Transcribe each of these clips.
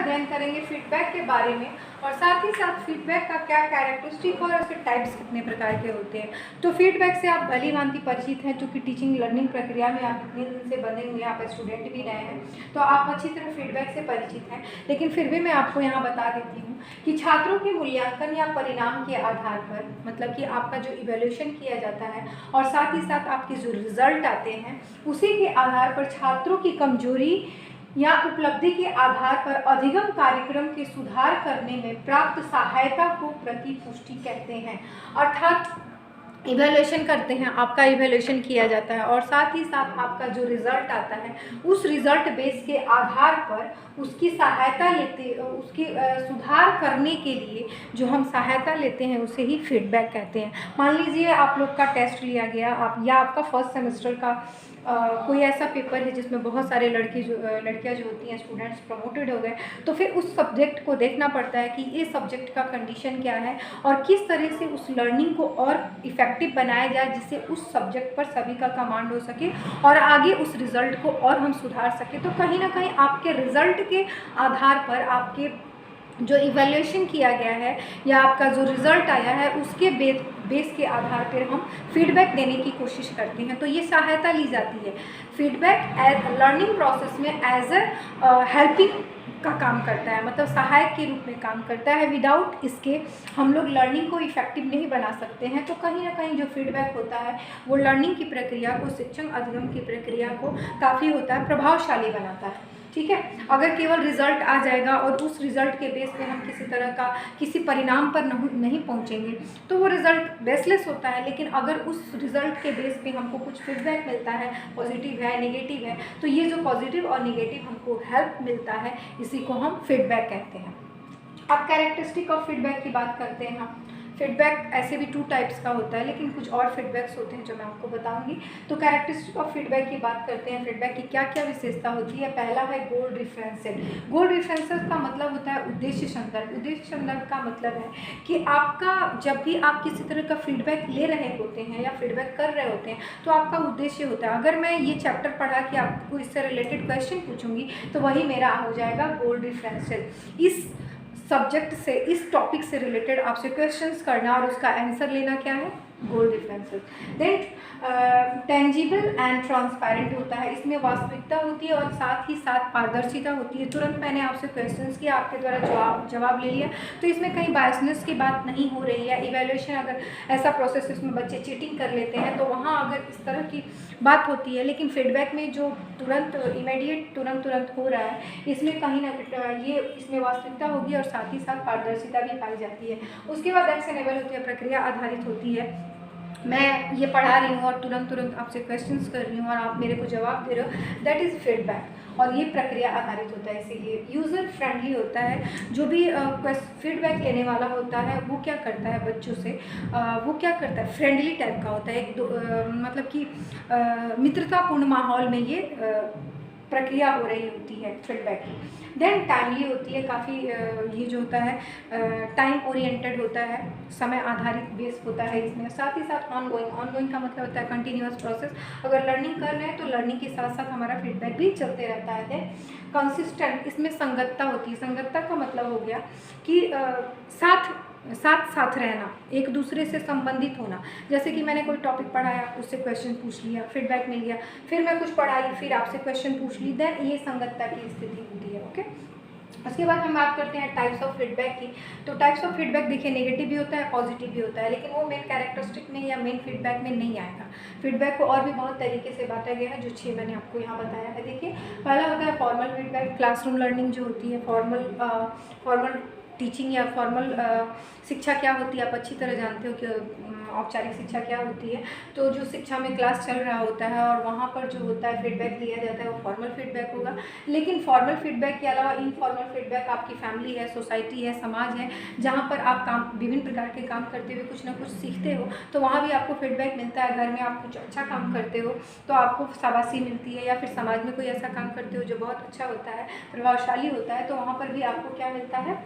अध्ययन करेंगे फीडबैक के बारे में और साथ ही साथ फीडबैक का क्या कैरेक्टरिस्टिक और उसके टाइप्स कितने प्रकार के होते हैं। तो फीडबैक से आप भली भांति परिचित हैं, चूँकि टीचिंग लर्निंग प्रक्रिया में आप इतने दिन से बने हुए हैं, आप स्टूडेंट भी रहे हैं, तो आप अच्छी तरह फीडबैक से परिचित हैं। लेकिन फिर भी मैं आपको यहाँ बता देती हूँ कि छात्रों के मूल्यांकन या परिणाम के आधार पर, मतलब कि आपका जो इवैल्यूएशन किया जाता है और साथ ही साथ आपके जो रिजल्ट आते हैं, उसी के आधार पर छात्रों की कमजोरी या उपलब्धि के आधार पर अधिगम कार्यक्रम के सुधार करने में प्राप्त सहायता को प्रतिपुष्टि कहते हैं। अर्थात इवैल्यूएशन करते हैं, आपका इवैल्यूएशन किया जाता है और साथ ही साथ आपका जो रिज़ल्ट आता है उस रिज़ल्ट बेस के आधार पर उसकी सहायता लेते, उसकी सुधार करने के लिए जो हम सहायता लेते हैं उसे ही फीडबैक कहते हैं। मान लीजिए आप लोग का टेस्ट लिया गया, आप या आपका फर्स्ट सेमेस्टर का कोई ऐसा पेपर है जिसमें बहुत सारे लड़कियां जो होती हैं, स्टूडेंट्स प्रमोटेड हो गए, तो फिर उस सब्जेक्ट को देखना पड़ता है कि ये सब्जेक्ट का कंडीशन क्या है और किस तरह से उस लर्निंग को और इफ़ेक्टिव बनाया जाए जिससे उस सब्जेक्ट पर सभी का कमांड हो सके और आगे उस रिज़ल्ट को और हम सुधार सकें। तो कहीं ना कहीं आपके रिज़ल्ट के आधार पर आपके जो इवैल्यूएशन किया गया है या आपका जो रिज़ल्ट आया है उसके बेस के आधार पर हम फीडबैक देने की कोशिश करते हैं। तो ये सहायता ली जाती है। फीडबैक लर्निंग प्रोसेस में एज अ हेल्पिंग का काम करता है, मतलब सहायक के रूप में काम करता है। विदाउट इसके हम लोग लर्निंग को इफ़ेक्टिव नहीं बना सकते हैं। तो कहीं ना कहीं जो फीडबैक होता है वो लर्निंग की प्रक्रिया को, शिक्षण अधिगम की प्रक्रिया को काफ़ी होता है प्रभावशाली बनाता है। ठीक है, अगर केवल रिज़ल्ट आ जाएगा और उस रिज़ल्ट के बेस पे हम किसी तरह का किसी परिणाम पर नहीं पहुंचेंगे तो वो रिज़ल्ट बेसलेस होता है। लेकिन अगर उस रिज़ल्ट के बेस पे हमको कुछ फीडबैक मिलता है, पॉजिटिव है, नेगेटिव है, तो ये जो पॉजिटिव और नेगेटिव हमको हेल्प मिलता है, इसी को हम फीडबैक कहते हैं। अब कैरेक्टरिस्टिक ऑफ फीडबैक की बात करते हैं हम। फीडबैक ऐसे भी 2 टाइप्स का होता है, लेकिन कुछ और फीडबैक्स होते हैं जो मैं आपको बताऊंगी। तो कैरेक्टरिस्टिक ऑफ फीडबैक की बात करते हैं। फीडबैक की क्या क्या विशेषता होती है। पहला है गोल डिफरेंसेस। गोल डिफरेंसेस का मतलब होता है उद्देश्य संदर्भ। उद्देश्य संदर्भ का मतलब है कि आपका जब भी आप किसी तरह का फीडबैक ले रहे होते हैं या फीडबैक कर रहे होते हैं तो आपका उद्देश्य होता है। अगर मैं ये चैप्टर पढ़ा कि आपको इससे रिलेटेड क्वेश्चन पूछूंगी तो वही मेरा हो जाएगा गोल डिफरेंसेस। इस सब्जेक्ट से, इस टॉपिक से रिलेटेड आपसे क्वेश्चंस करना और उसका आंसर लेना क्या है, goal differences. Then tangible and transparent होता है। इसमें वास्तविकता होती है और साथ ही साथ पारदर्शिता होती है। तुरंत मैंने आपसे क्वेश्चंस किया, आपके द्वारा जवाब ले लिया, तो इसमें कहीं बायसनेस की बात नहीं हो रही है। इवैल्यूएशन अगर ऐसा प्रोसेस इसमें बच्चे चीटिंग कर लेते हैं तो वहाँ अगर इस तरह की बात होती है। लेकिन फीडबैक में जो तुरंत इमीडिएट तुरंत हो रहा है, इसमें कहीं ना ये इसमें वास्तविकता होगी और साथ ही साथ पारदर्शिता भी पाई जाती है। उसके बाद एक्शनेबल होती है, प्रक्रिया आधारित होती है। मैं ये पढ़ा रही हूँ और तुरंत आपसे क्वेश्चंस कर रही हूँ और आप मेरे को जवाब दे रहे हो, दैट इज़ फीडबैक। और ये प्रक्रिया आधारित होता है, इसीलिए यूज़र फ्रेंडली होता है। जो भी फीडबैक लेने वाला होता है वो क्या करता है बच्चों से, वो क्या करता है, फ्रेंडली टाइप का होता है। मतलब कि मित्रतापूर्ण माहौल में ये प्रक्रिया हो रही होती है फीडबैक की। देन टाइमली होती है, काफ़ी ये जो होता है टाइम ओरिएंटेड होता है, समय आधारित बेस होता है इसमें। साथ ही साथ ऑनगोइंग का मतलब होता है कंटिन्यूअस प्रोसेस। अगर लर्निंग कर रहे हैं तो लर्निंग के साथ साथ हमारा फीडबैक भी चलते रहता है। कंसिस्टेंट, इसमें संगतता होती है। संगतता का मतलब हो गया कि साथ रहना, एक दूसरे से संबंधित होना। जैसे कि मैंने कोई टॉपिक पढ़ाया, उससे क्वेश्चन पूछ लिया, फीडबैक मिल गया, फिर मैं कुछ पढ़ाई, फिर आपसे क्वेश्चन पूछ ली, देन ये संगतता की स्थिति होती है। ओके, उसके बाद हम बात करते हैं टाइप्स ऑफ फीडबैक की। तो टाइप्स ऑफ फीडबैक देखिए, नेगेटिव भी होता है, पॉजिटिव भी होता है, लेकिन वो मेन कैरेक्टरिस्टिक में या मेन फीडबैक में नहीं आएगा। फीडबैक को और भी बहुत तरीके से बांटा गया है, जो 6 मैंने आपको यहाँ बताया है। देखिए, पहला होता है फॉर्मल फीडबैक। क्लासरूम लर्निंग जो होती है, फॉर्मल टीचिंग या फॉर्मल शिक्षा क्या होती है, आप अच्छी तरह जानते हो कि औपचारिक शिक्षा क्या होती है। तो जो शिक्षा में क्लास चल रहा होता है और वहाँ पर जो होता है फीडबैक लिया जाता है, वो फॉर्मल फीडबैक होगा। लेकिन फॉर्मल फीडबैक के अलावा इनफॉर्मल फीडबैक, आपकी फैमिली है, सोसाइटी है, समाज है, जहाँ पर आप विभिन्न प्रकार के काम करते हुए कुछ ना कुछ सीखते हो, तो वहाँ भी आपको फीडबैक मिलता है। घर में आप कुछ अच्छा काम करते हो तो आपको शाबाशी मिलती है, या फिर समाज में कोई ऐसा काम करते हो जो बहुत अच्छा होता है, प्रभावशाली होता है, तो वहाँ पर भी आपको क्या मिलता है,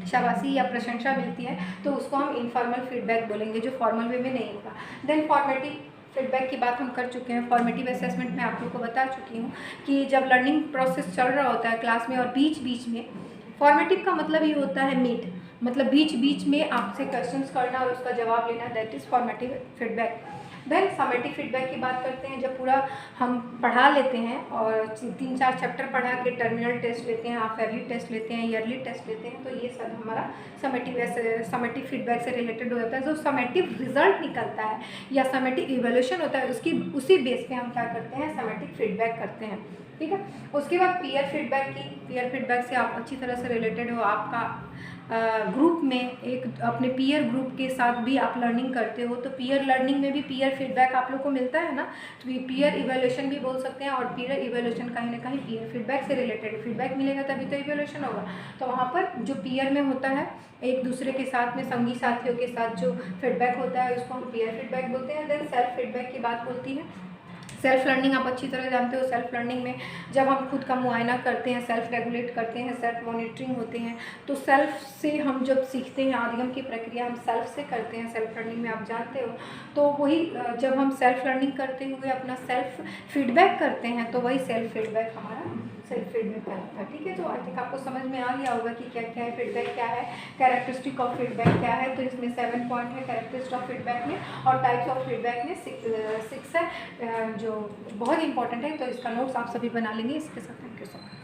शाबाशी या प्रशंसा मिलती है। तो उसको हम इनफॉर्मल फीडबैक बोलेंगे, जो फॉर्मल वे में नहीं होगा। देन फॉर्मेटिव फीडबैक की बात हम कर चुके हैं। फॉर्मेटिव असेसमेंट में आप लोग को बता चुकी हूँ कि जब लर्निंग प्रोसेस चल रहा होता है क्लास में और बीच बीच में फॉर्मेटिव का मतलब ये होता है मीट, मतलब बीच बीच में आपसे क्वेश्चंस करना और उसका जवाब लेना, that is formative feedback. Then summative feedback की बात करते हैं, जब पूरा हम पढ़ा लेते हैं और 3-4 चैप्टर पढ़ा के टर्मिनल टेस्ट लेते हैं, हाफ ईयरली टेस्ट लेते हैं, ईयरली टेस्ट लेते हैं, तो ये सब हमारा समेटिव फीडबैक से रिलेटेड हो जाता है। जो समेटिव रिजल्ट निकलता है या समेटिव इवैल्यूएशन होता है, उसी बेस पे हम क्या करते हैं, समेटिव फीडबैक करते हैं। ठीक है, उसके बाद पीयर फीडबैक की, पीयर फीडबैक से आप अच्छी तरह से रिलेटेड हो, आपका ग्रुप में एक अपने पीयर ग्रुप के साथ भी आप लर्निंग करते हो, तो पीयर लर्निंग में भी पीयर फीडबैक आप लोग को मिलता है ना, तो ये पीयर इवैल्यूएशन भी बोल सकते हैं। और पीयर इवैल्यूएशन कहीं ना कहीं पीयर फीडबैक से रिलेटेड, फीडबैक मिलेगा तभी तो इवैल्यूएशन होगा। तो वहाँ पर जो पीयर में होता है, एक दूसरे के साथ में संगी साथियों के साथ जो फीडबैक होता है उसको हम पीयर फीडबैक बोलते हैं। देन सेल्फ फीडबैक की बात होती है। सेल्फ लर्निंग आप अच्छी तरह जानते हो, सेल्फ लर्निंग में जब हम खुद का मुआयना करते हैं, सेल्फ रेगुलेट करते हैं, सेल्फ मॉनिटरिंग होते हैं, तो सेल्फ से हम जब सीखते हैं, आदिगम की प्रक्रिया हम सेल्फ से करते हैं सेल्फ लर्निंग में, आप जानते हो। तो वही जब हम सेल्फ लर्निंग करते हुए अपना सेल्फ फीडबैक करते हैं, तो वही सेल्फ फीडबैक हमारा सेल्फ फीडबैक करता है। ठीक है, तो आई थिंक आपको समझ में आ गया होगा कि क्या क्या है फीडबैक, क्या है कैरेक्टरिस्टिक ऑफ फीडबैक क्या है। तो इसमें 7 पॉइंट है कैरेक्टरिस्टिक ऑफ फीडबैक में, और टाइप्स ऑफ फीडबैक में 6 है, जो बहुत इंपॉर्टेंट है। तो इसका नोट्स आप सभी बना लेंगे। इसके साथ थैंक यू सो मच।